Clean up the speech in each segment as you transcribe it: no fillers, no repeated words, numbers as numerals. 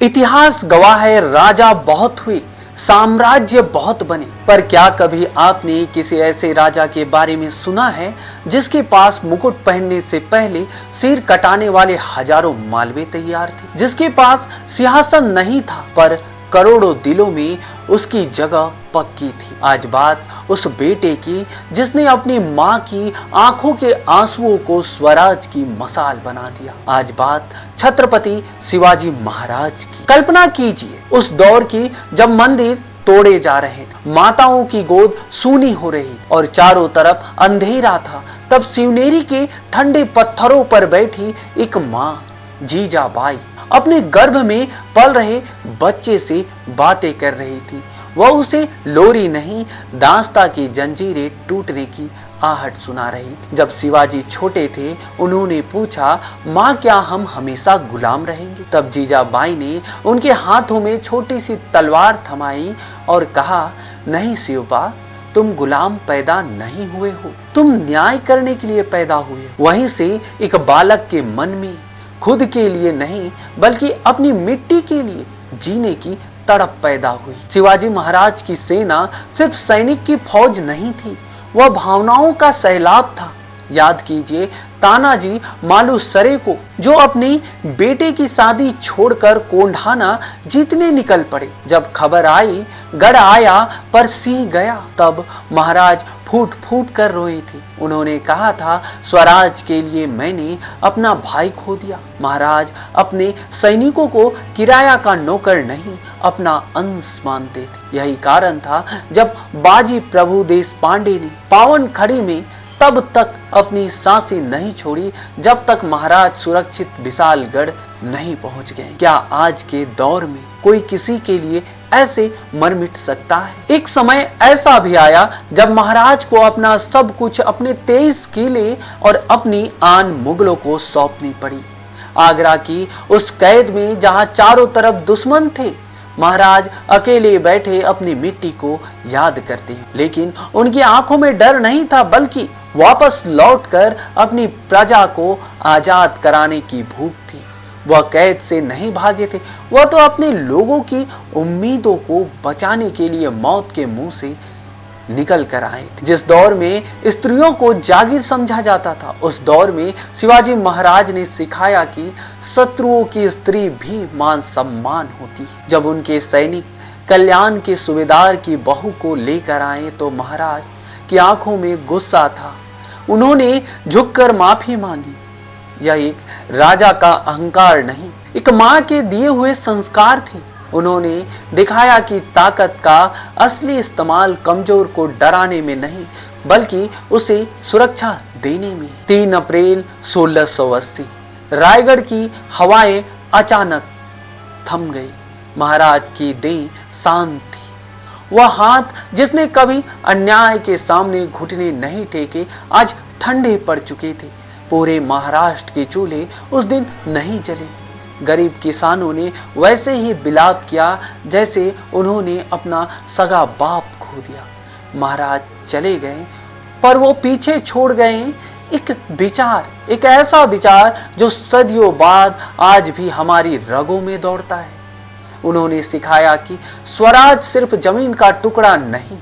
इतिहास गवाह है, राजा बहुत हुए, साम्राज्य बहुत बने, पर क्या कभी आपने किसी ऐसे राजा के बारे में सुना है जिसके पास मुकुट पहनने से पहले सिर कटाने वाले हजारों मालवे तैयार थे, जिसके पास सिंहासन नहीं था पर करोड़ों दिलों में उसकी जगह पक्की थी। आज बात उस बेटे की जिसने अपनी माँ की आंखों के आंसुओं को स्वराज की मसाल बना दिया। आज बात छत्रपति शिवाजी महाराज की। कल्पना कीजिए उस दौर की जब मंदिर तोड़े जा रहे, माताओं की गोद सूनी हो रही और चारों तरफ अंधेरा था, तब शिवनेरी के ठंडे पत्थरों पर बैठी एक माँ जीजाबाई अपने गर्भ में पल रहे बच्चे से बातें कर रही थी। वह उसे लोरी नहीं, दास्ता की जंजीरें टूटने की आहट सुना रही थी। जब शिवाजी छोटे थे उन्होंने पूछा, माँ क्या हम हमेशा गुलाम रहेंगे? तब जीजाबाई ने उनके हाथों में छोटी सी तलवार थमाई और कहा, नहीं शिवबा, तुम गुलाम पैदा नहीं हुए हो, तुम न्याय करने के लिए पैदा हुए। वहीं से एक बालक के मन में खुद के लिए नहीं बल्कि अपनी मिट्टी के लिए जीने की तड़प पैदा हुई। शिवाजी महाराज की सेना सिर्फ सैनिक की फौज नहीं थी, वह भावनाओं का सैलाब था। याद कीजिए तानाजी मालुसरे को, जो अपनी बेटे की शादी छोड़कर कोंढाना जीतने निकल पड़े। जब खबर आई गढ़ आया पर सिंह गया, तब महाराज फूट फूट कर रोए थे। उन्होंने कहा था, स्वराज के लिए मैंने अपना भाई खो दिया। महाराज अपने सैनिकों को किराया का नौकर नहीं, अपना अंश मानते थे। यही कारण था जब बाजी प्रभु देश पांडे ने पावन खड़ी में तब तक अपनी सांसें नहीं छोड़ी जब तक महाराज सुरक्षित विशालगढ़ नहीं पहुंच गए। क्या आज के दौर में कोई किसी के लिए ऐसे मर मिट सकता है? एक समय ऐसा भी आया जब महाराज को अपना सब कुछ, अपने 23 किले और अपनी आन मुगलों को सौंपनी पड़ी। आगरा की उस कैद में जहां चारों तरफ दुश्मन थे, महाराज अकेले बैठे अपनी मिट्टी को याद करते हैं, लेकिन उनकी आंखों में डर नहीं था बल्कि वापस लौटकर अपनी प्रजा को आजाद कराने की भूख थी। वह कैद से नहीं भागे थे, वह तो अपने लोगों की उम्मीदों को बचाने के लिए मौत के मुंह से निकल कर आए थे। जिस दौर में स्त्रियों को जागीर समझा जाता था, उस दौर में शिवाजी महाराज ने सिखाया कि शत्रुओं की स्त्री भी मान सम्मान होती है। जब उनके सैनिक कल्याण के सूबेदार की बहू को लेकर आए तो महाराज की आंखों में गुस्सा था। उन्होंने झुककर माफी मांगी। यह एक राजा का अहंकार नहीं, एक मां के दिए हुए संस्कार थे। उन्होंने दिखाया कि ताकत का असली इस्तेमाल कमजोर को डराने में नहीं बल्कि उसे सुरक्षा देने में। 3 अप्रैल 1680 रायगढ़ की हवाएं अचानक थम गई। महाराज की देह शांत थी। वह हाथ जिसने कभी अन्याय के सामने घुटने नहीं टेके आज ठंडे पड़ चुके थे। पूरे महाराष्ट्र के चूल्हे उस दिन नहीं जले। गरीब किसानों ने वैसे ही विलाप किया जैसे उन्होंने अपना सगा बाप खो दिया। महाराज चले गए पर वो पीछे छोड़ गए एक विचार, एक ऐसा विचार जो सदियों बाद आज भी हमारी रगों में दौड़ता है। उन्होंने सिखाया कि स्वराज सिर्फ जमीन का टुकड़ा नहीं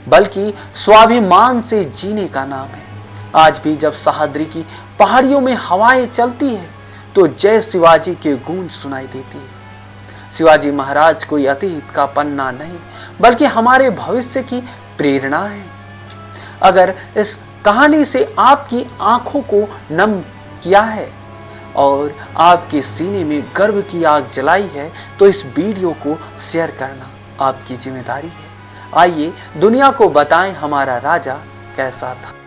बल्कि स्वाभिमान से जीने का नाम है। आज भी जब सह्याद्री की पहाड़ियों में हवाएं चलती है तो जय शिवाजी के गूंज सुनाई देती है। शिवाजी महाराज कोई अतीत का पन्ना नहीं बल्कि हमारे भविष्य की प्रेरणा है। अगर इस कहानी से आपकी आंखों को नम किया है और आपके सीने में गर्व की आग जलाई है तो इस वीडियो को शेयर करना आपकी जिम्मेदारी है। आइए दुनिया को बताएं हमारा राजा कैसा था।